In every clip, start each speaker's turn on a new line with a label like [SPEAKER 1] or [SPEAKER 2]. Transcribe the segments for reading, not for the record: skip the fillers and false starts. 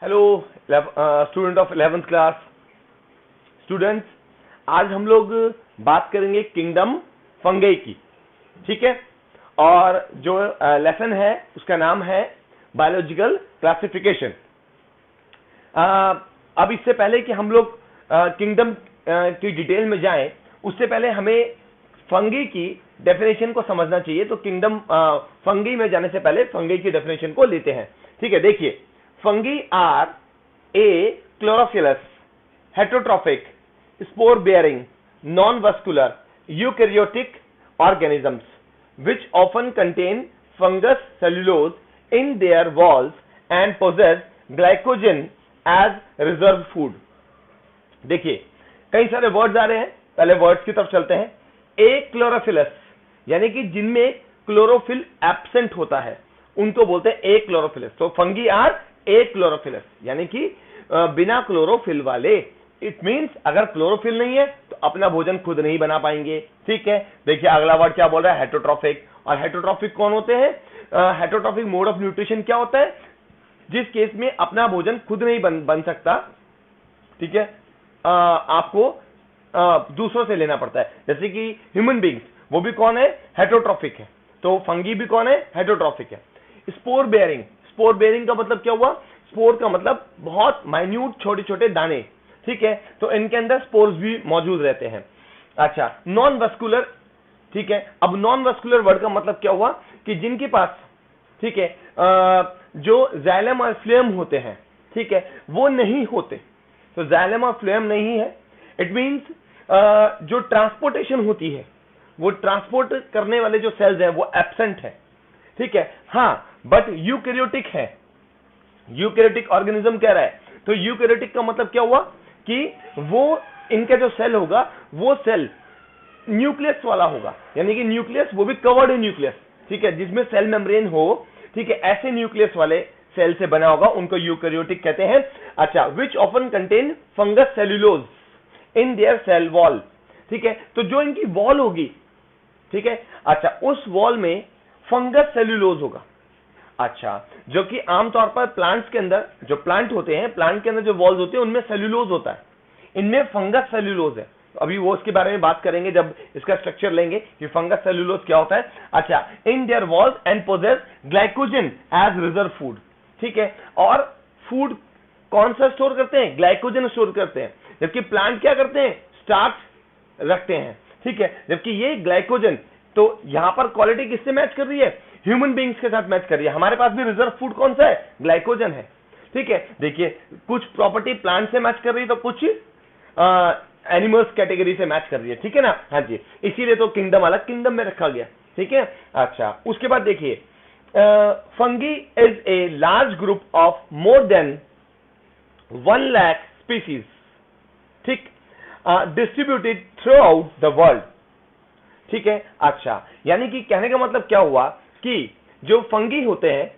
[SPEAKER 1] Hello student of 11th class. Students, आज हम लोग बात करेंगे किंगडम फंगी की, ठीक है। और जो लेसन है उसका नाम है बायोलॉजिकल क्लासिफिकेशन। अब इससे पहले कि हम लोग किंगडम की डिटेल में जाएं, उससे पहले हमें फंगी की डेफिनेशन को समझना चाहिए। तो किंगडम फंगी में जाने से पहले फंगी की डेफिनेशन को लेते हैं, ठीक है। देखिए, fungi are a chlorophyllous, heterotrophic, spore-bearing, non-vascular, eukaryotic organisms which often contain fungus cellulose in their walls and possess glycogen as reserve food. देखिए, कई सारे वर्ड्स आ रहे हैं, पहले वर्ड्स की तरफ चलते हैं। ए क्लोरोफिलस यानी कि जिनमें क्लोरोफिल एब्सेंट होता है उनको बोलते हैं ए क्लोरोफिलस। तो फंगी आर ए क्लोरोफिलस यानी कि बिना क्लोरोफिल वाले। इट मींस अगर क्लोरोफिल नहीं है तो अपना भोजन खुद नहीं बना पाएंगे, ठीक है। देखिए अगला वर्ड क्या बोल रहा है, हेटरोट्रॉफिक। और हेटरोट्रॉफिक कौन होते हैं? हेटरोट्रॉफिक मोड ऑफ न्यूट्रिशन क्या होता है? जिस केस में अपना भोजन खुद नहीं बन सकता, ठीक है, आपको दूसरों से लेना पड़ता है। जैसे कि ह्यूमन बींग्स, वो भी कौन है? हेटरोट्रॉफिक है। तो फंगी भी कौन है? हेटरोट्रॉफिक है। स्पोर बेयरिंग, स्पोर बेयरिंग का मतलब क्या हुआ? स्पोर का मतलब बहुत माइन्यूट छोटे छोटे दाने, ठीक है। तो इनके अंदर स्पोर्स भी मौजूद रहते हैं। अच्छा, नॉन वस्कुलर, ठीक है। अब नॉन वस्कुलर वर्ड का मतलब क्या हुआ कि जिनके पास, ठीक है, जो जाइलम और फ्लेम होते हैं, ठीक है, वो नहीं होते। तो जाइलम और फ्लेम नहीं है, इट मींस जो ट्रांसपोर्टेशन होती है, वो ट्रांसपोर्ट करने वाले जो सेल्स हैं वो एब्सेंट है, ठीक है। हाँ, बट यूकैरियोटिक है। यूकैरियोटिक ऑर्गेनिज्म कह रहा है। तो यूकैरियोटिक का मतलब क्या हुआ कि वो इनका जो सेल होगा वो सेल न्यूक्लियस वाला होगा, यानी कि न्यूक्लियस वो भी कवर्ड इन न्यूक्लियस, ठीक है, जिसमें सेल मेम्ब्रेन हो, ठीक है। ऐसे न्यूक्लियस वाले सेल से बना होगा, उनको यूकैरियोटिक कहते हैं। अच्छा, which often contain fungus cellulose in their cell wall, ठीक है। तो जो इनकी वॉल होगी, ठीक है, अच्छा, उस वॉल में फंगस सेल्यूलोज होगा। अच्छा, जो कि आमतौर पर प्लांट्स के अंदर, जो प्लांट होते हैं, प्लांट के अंदर जो वॉल्स होते हैं उनमें सेल्यूलोज होता है, इनमें फंगस सेल्यूलोज है। अभी वो इसके बारे में बात करेंगे जब इसका स्ट्रक्चर लेंगे कि फंगस सेल्यूलोज क्या होता है। अच्छा, in their walls and possess glycogen as reserve food, ठीक है। और फूड कौन सा स्टोर करते हैं? ग्लाइकोजन स्टोर करते हैं। जबकि प्लांट क्या करते हैं? स्टार्च रखते हैं, ठीक है। जबकि ये ग्लाइकोजन, तो यहां पर क्वालिटी किससे मैच कर रही है? ह्यूमन बींग्स के साथ मैच कर रही है। हमारे पास भी रिजर्व फूड कौन सा है? ग्लाइकोजन है, ठीक है। देखिए, कुछ प्रॉपर्टी प्लांट से मैच कर रही है तो कुछ एनिमल्स कैटेगरी से मैच कर रही है, ठीक है ना। हाँ जी, इसीलिए तो किंगडम अलग किंगडम में रखा गया, ठीक है। अच्छा, उसके बाद देखिए, fungi is a large group of more than 1 lakh species, ठीक, distributed throughout the world, ठीक है। अच्छा, यानी कि कहने का मतलब क्या हुआ कि जो फंगी होते हैं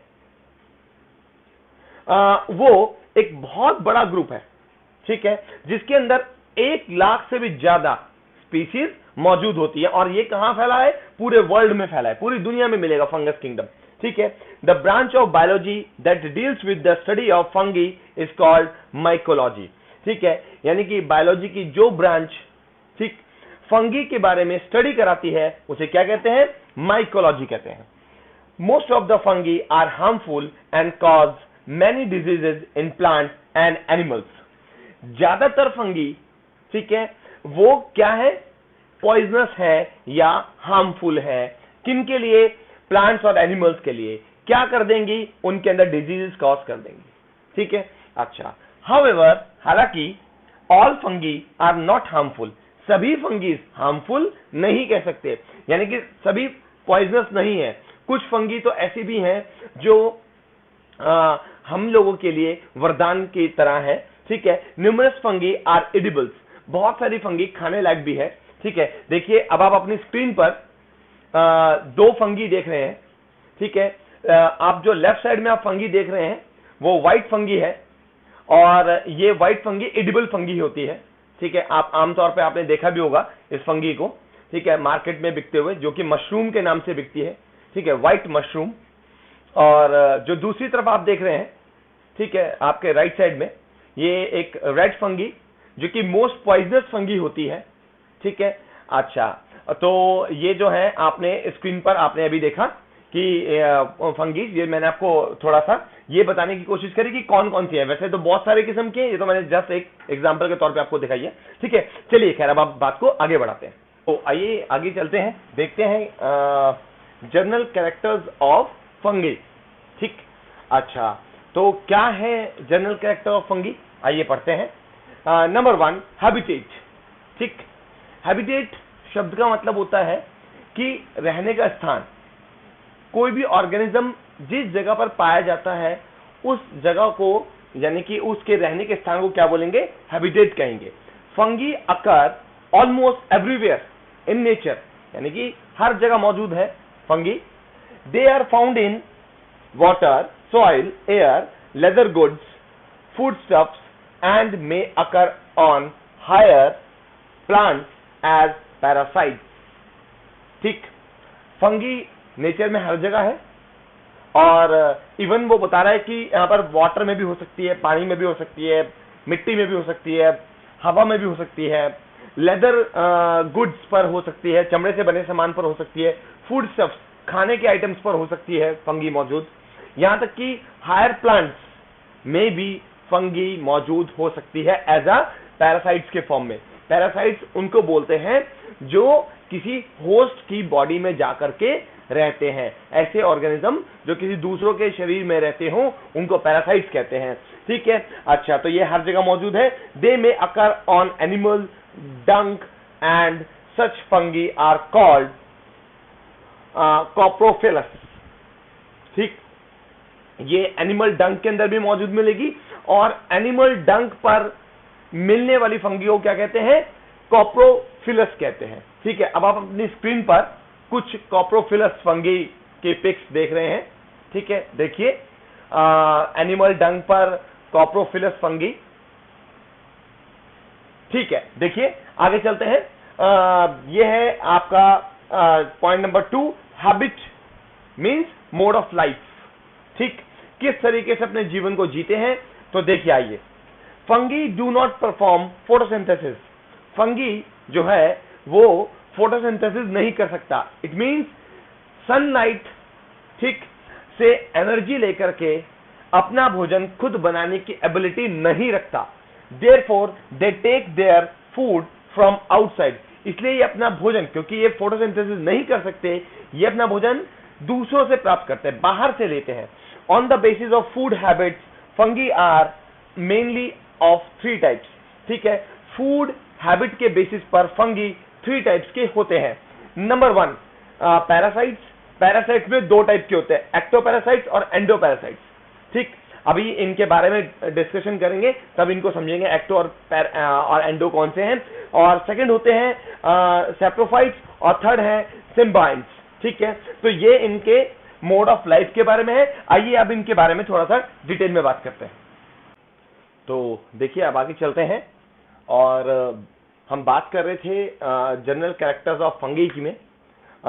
[SPEAKER 1] वो एक बहुत बड़ा ग्रुप है, ठीक है, जिसके अंदर 1 लाख से भी ज्यादा स्पीसीज मौजूद होती है। और ये कहां फैला है? पूरे वर्ल्ड में फैला है, पूरी दुनिया में मिलेगा फंगस किंगडम, ठीक है। The branch of biology that deals with the study of fungi is called mycology, ठीक है। यानी कि बायोलॉजी की जो ब्रांच, ठीक, फंगी के बारे में स्टडी कराती है उसे क्या कहते हैं? माइकोलॉजी कहते हैं। Most of the fungi are harmful and cause many diseases in plant and animals. ज्यादातर फंगी, ठीक है, वो क्या है? पॉइजनस है या हार्मफुल है। किन के लिए? प्लांट्स और एनिमल्स के लिए। क्या कर देंगी? उनके अंदर डिजीजेस कॉज कर देंगी, ठीक है। अच्छा, हाउएवर, हालांकि all fungi are not harmful, सभी फंगीज हार्मफुल नहीं कह सकते, यानी कि सभी पॉइजनस नहीं है। कुछ फंगी तो ऐसी भी हैं जो हम लोगों के लिए वरदान की तरह है, ठीक है। न्यूमरस फंगी आर एडिबल्स, बहुत सारी फंगी खाने लायक भी है, ठीक है। देखिए, अब आप अपनी स्क्रीन पर 2 फंगी देख रहे हैं, ठीक है। आप जो लेफ्ट साइड में आप फंगी देख रहे हैं वो व्हाइट फंगी है, और ये व्हाइट फंगी एडिबल फंगी होती है, ठीक है। आप आमतौर पे आपने देखा भी होगा इस फंगी को, ठीक है, मार्केट में बिकते हुए, जो कि मशरूम के नाम से बिकती है, ठीक है, व्हाइट मशरूम। और जो दूसरी तरफ आप देख रहे हैं, ठीक है, आपके राइट साइड में ये एक रेड फंगी जो कि मोस्ट पॉइजनस फंगी होती है, ठीक है। अच्छा, तो ये जो है आपने स्क्रीन पर आपने अभी देखा कि फंगी, ये मैंने आपको थोड़ा सा ये बताने की कोशिश करी कि कौन कौन सी है। वैसे तो बहुत सारे किस्म के, ये तो मैंने जस्ट एक एग्जांपल के तौर पे आपको दिखाई है, ठीक है। चलिए खैर, अब आप बात को आगे बढ़ाते हैं। तो आइए आगे चलते हैं, देखते हैं जनरल कैरेक्टर्स ऑफ फंगी, ठीक। अच्छा, तो क्या है जनरल कैरेक्टर ऑफ फंगी, आइए पढ़ते हैं। नंबर 1, हैबिटेट, ठीक। हैबिटेट शब्द का मतलब होता है कि रहने का स्थान। कोई भी ऑर्गेनिज्म जिस जगह पर पाया जाता है उस जगह को, यानी कि उसके रहने के स्थान को क्या बोलेंगे, हैबिटेट कहेंगे। Fungi occur almost everywhere in nature, यानी कि हर जगह मौजूद है fungi. They are found in water, soil, air, leather goods, food stuffs and may occur on higher plants as parasites, ठीक। फंगी नेचर में हर जगह है और इवन वो बता रहा है कि यहां पर वाटर में भी हो सकती है, पानी में भी हो सकती है, मिट्टी में भी हो सकती है, हवा में भी हो सकती है, लेदर गुड्स पर हो सकती है, चमड़े से बने सामान पर हो सकती है, फूड स्टफ्स, खाने के आइटम्स पर हो सकती है फंगी मौजूद। यहां तक कि हायर प्लांट्स में भी फंगी मौजूद हो सकती है एज अ पैरासाइट्स के फॉर्म में। पैरासाइट्स उनको बोलते हैं जो किसी होस्ट की बॉडी में जाकर के रहते हैं। ऐसे ऑर्गेनिज्म जो किसी दूसरों के शरीर में रहते हों उनको पैरासाइट्स कहते हैं, ठीक है। अच्छा, तो ये हर जगह मौजूद है। They may occur on animal dung and such fungi are called coprophilous, ठीक। ये एनिमल डंक के अंदर भी मौजूद मिलेगी और एनिमल डंक पर मिलने वाली फंगी को क्या कहते हैं, कॉप्रोफिलस कहते हैं, ठीक है। अब आप अपनी स्क्रीन पर कुछ कॉप्रोफिलस फंगी के पिक्स देख रहे हैं, ठीक है। देखिए, एनिमल डंक पर कॉप्रोफिलस फंगी, ठीक है। देखिए आगे चलते हैं। ये है आपका point number 2, habit means mode of life, ठीक। किस तरीके से अपने जीवन को जीते हैं, तो देखिए आइए। Fungi do not perform photosynthesis, fungi जो है वो फोटोसिंथेसिस नहीं कर सकता। इट मींस सनलाइट, ठीक, से एनर्जी लेकर के अपना भोजन खुद बनाने की एबिलिटी नहीं रखता। Therefore they take their food from outside, इसलिए ये अपना भोजन, क्योंकि ये फोटोसिंथेसिस नहीं कर सकते, ये अपना भोजन दूसरों से प्राप्त करते हैं, बाहर से लेते हैं। On the basis of food habits fungi are mainly of 3 types, ठीक है। फूड हैबिट के बेसिस पर फंगी 3 टाइप्स के होते हैं। Number 1, parasites. पैरासाइट्स में 2 टाइप के होते हैं, एक्टोपैरासाइट्स और एंडोपैरासाइट्स, ठीक। अभी इनके बारे में डिस्कशन करेंगे तब इनको समझेंगे एक्टो और एंडो कौन से हैं। और सेकंड होते हैं सैप्रोफाइट्स और थर्ड है सिम्बाइंट्स, ठीक है। तो ये इनके मोड ऑफ लाइफ के बारे में है। आइए अब इनके बारे में थोड़ा सा डिटेल में बात करते हैं। तो देखिए अब आगे चलते हैं और हम बात कर रहे थे जनरल कैरेक्टर्स ऑफ फंगी की में।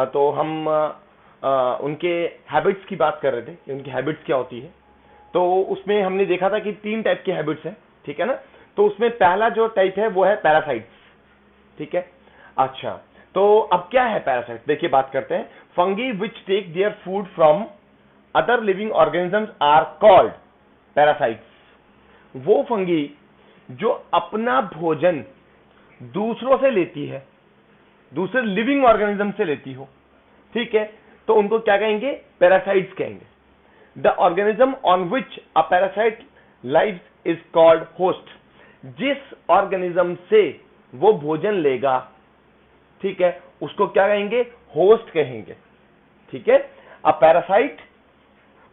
[SPEAKER 1] तो हम उनके हैबिट्स की बात कर रहे थे कि उनकी हैबिट्स क्या होती है। तो उसमें हमने देखा था कि 3 टाइप के हैबिट्स हैं, ठीक है ना। तो उसमें पहला जो टाइप है वो है पैरासाइट्स, ठीक है। अच्छा, तो अब क्या है पैरासाइट्स, देखिए बात करते हैं। Fungi which take their food from other living organisms are called parasites. वो फंगी जो अपना भोजन दूसरों से लेती है, दूसरे लिविंग ऑर्गेनिज्म से लेती हो, ठीक है, तो उनको क्या कहेंगे, पैरासाइट्स कहेंगे। The organism on which a parasite lives is called host. जिस ऑर्गेनिज्म से वो भोजन लेगा, ठीक है, उसको क्या कहेंगे, होस्ट कहेंगे, ठीक है। A parasite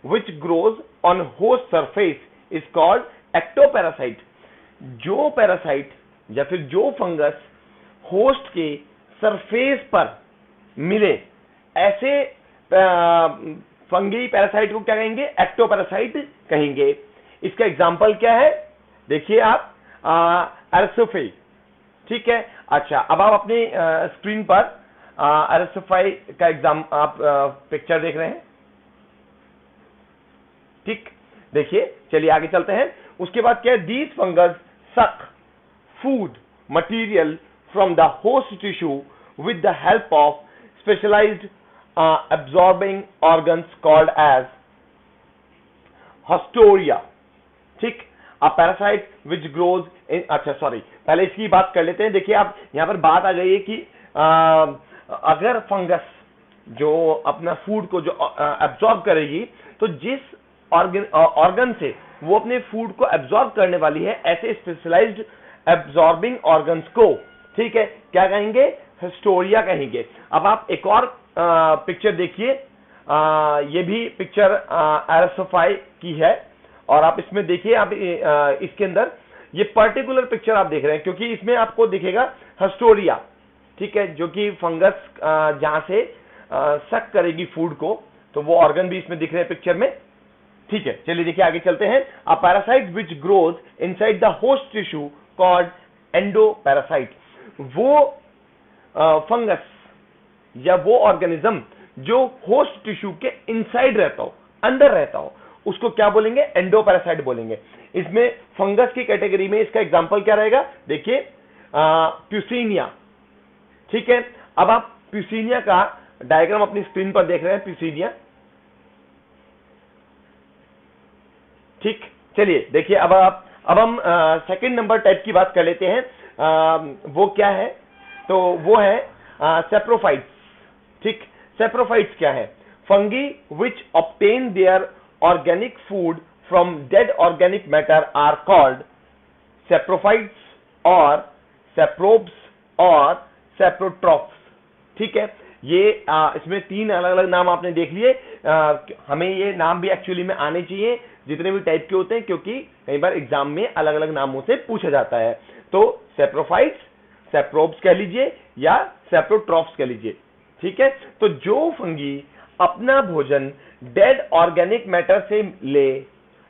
[SPEAKER 1] which grows on host surface is called ectoparasite. जो पैरासाइट या फिर जो फंगस होस्ट के सरफेस पर मिले, ऐसे फंगी पैरासाइट को क्या कहेंगे, एक्टोपैरासाइट कहेंगे। इसका एग्जांपल क्या है, देखिए आप, एरिस्टोफाई, ठीक है। अच्छा, अब आप अपनी स्क्रीन पर एरिस्टोफाई का आप पिक्चर देख रहे हैं, ठीक। देखिए, चलिए आगे चलते हैं। उसके बाद क्या है, these fungus suck food material from the host tissue with the help of specialised absorbing organs called as Haustoria, ठीक। A parasite which grows in, अच्छा सॉरी, पहले इसकी बात कर लेते हैं। देखिए, आप यहां पर बात आ गई है कि अगर फंगस जो अपना फूड को जो एब्जॉर्ब करेगी, तो जिस ऑर्गन से वो अपने फूड को एब्जॉर्ब करने वाली है, ऐसे स्पेशलाइज्ड एब्जॉर्बिंग ऑर्गन्स को, ठीक है, क्या कहेंगे, हिस्टोरिया कहेंगे। अब आप एक और पिक्चर देखिए, ये भी पिक्चर एरोसोफाई की है, और आप इसमें देखिए, आप इसके अंदर ये पर्टिकुलर पिक्चर आप देख रहे हैं, क्योंकि इसमें आपको दिखेगा हिस्टोरिया, ठीक है, जो कि फंगस जहां से सक करेगी फूड को, तो वो ऑर्गन भी इसमें दिख रहे हैं पिक्चर में, ठीक है। चलिए देखिए आगे चलते हैं। A parasite which grows inside the host tissue called endoparasite, वो फंगस या वो ऑर्गेनिज्म जो होस्ट टिश्यू के इनसाइड रहता हो, अंदर रहता हो, उसको क्या बोलेंगे, एंडोपैरासाइट बोलेंगे। इसमें फंगस की कैटेगरी में इसका एग्जांपल क्या रहेगा, देखिए प्यूसिनिया, ठीक है। अब आप प्यूसिनिया का डायग्राम अपनी स्क्रीन पर देख रहे हैं, प्यूसिनिया, ठीक। चलिए देखिए, अब हम सेकंड नंबर टाइप की बात कर लेते हैं। वो क्या है, तो वो है सेप्रोफाइट्स, ठीक। सेप्रोफाइट्स क्या है, fungi which obtain their organic food from dead organic matter are called saprophytes और सेप्रोब्स और सेप्रोट्रॉफ्स, ठीक है। ये इसमें तीन अलग अलग नाम आपने देख लिए। हमें ये नाम भी एक्चुअली में आने चाहिए जितने भी टाइप के होते हैं, क्योंकि कई बार एग्जाम में अलग अलग नामों से पूछा जाता है। तो सेप्रोफाइट्स, सेप्रोब्स कह लीजिए या सेप्रोट्रॉफ्स कह लीजिए, ठीक है। तो जो फंगी अपना भोजन डेड ऑर्गेनिक मैटर से ले,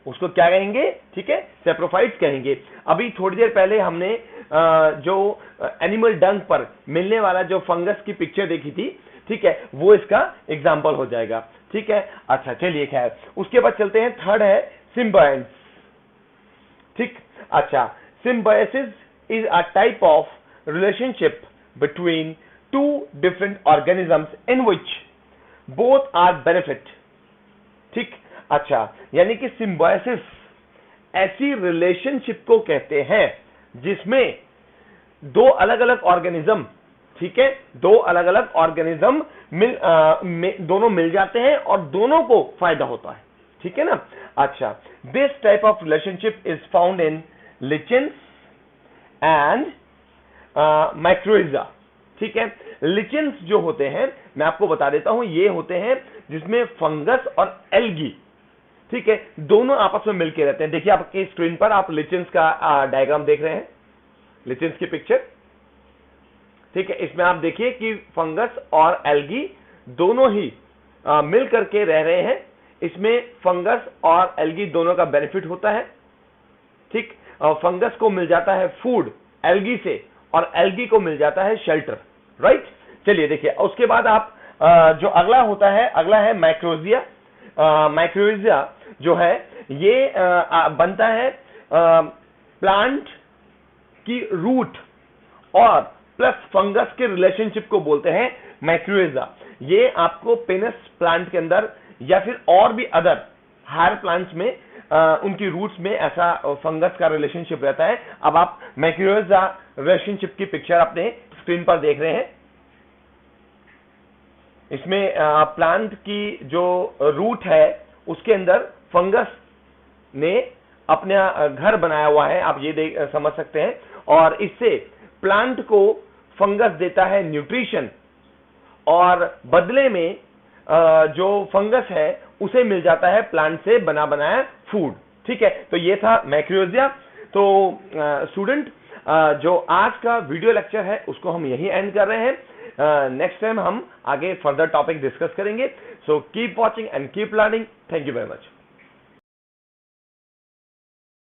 [SPEAKER 1] उसको क्या कहेंगे, ठीक है, सेप्रोफाइट्स कहेंगे। अभी थोड़ी देर पहले हमने जो एनिमल डंग पर मिलने वाला जो फंगस की पिक्चर देखी थी, ठीक है, वो इसका एग्जाम्पल हो जाएगा, ठीक है। अच्छा चलिए, खैर उसके बाद चलते हैं, थर्ड है सिम्बायंस, ठीक। अच्छा, symbiosis is a type of relationship between two different organisms in which both are benefit, ठीक। अच्छा, यानी कि सिम्बायोसिस ऐसी रिलेशनशिप को कहते हैं जिसमें दो अलग अलग ऑर्गेनिज्म, ठीक है, दो अलग अलग ऑर्गेनिज्म दोनों मिल जाते हैं और दोनों को फायदा होता है, ठीक है ना। अच्छा, this type of relationship is found in lichens and mycorrhiza, ठीक है। लिचेंस जो होते हैं, मैं आपको बता देता हूं, ये होते हैं जिसमें फंगस और एल्गी, ठीक है, दोनों आपस में मिलके रहते हैं। देखिए आपकी स्क्रीन पर आप लिचेंस का डायग्राम देख रहे हैं, लिचेंस की पिक्चर, ठीक है। इसमें आप देखिए कि फंगस और एल्गी दोनों ही मिल करके रह रहे हैं। इसमें फंगस और एल्गी दोनों का बेनिफिट होता है, ठीक। फंगस को मिल जाता है फूड एल्गी से, और एल्गी को मिल जाता है शेल्टर, राइट। चलिए देखिए, उसके बाद आप जो अगला होता है, अगला है माइक्रोजिया। माइक्रोजिया जो है ये बनता है प्लांट की रूट और प्लस फंगस के रिलेशनशिप को बोलते हैं माइक्रोजिया। ये आपको पेनस प्लांट के अंदर या फिर और भी अदर हायर प्लांट्स में उनकी रूट्स में ऐसा फंगस का रिलेशनशिप रहता है। अब आप माइक्रोजिया रिलेशनशिप की पिक्चर अपने स्क्रीन पर देख रहे हैं। इसमें प्लांट की जो रूट है उसके अंदर फंगस ने अपना घर बनाया हुआ है, आप ये समझ सकते हैं, और इससे प्लांट को फंगस देता है न्यूट्रिशन, और बदले में जो फंगस है उसे मिल जाता है प्लांट से बना बनाया फूड, ठीक है। तो ये था माइक्रोजिया। तो स्टूडेंट, जो आज का वीडियो लेक्चर है उसको हम यही एंड कर रहे हैं। नेक्स्ट टाइम हम आगे फर्दर टॉपिक डिस्कस करेंगे। So keep watching and keep learning. Thank you very much.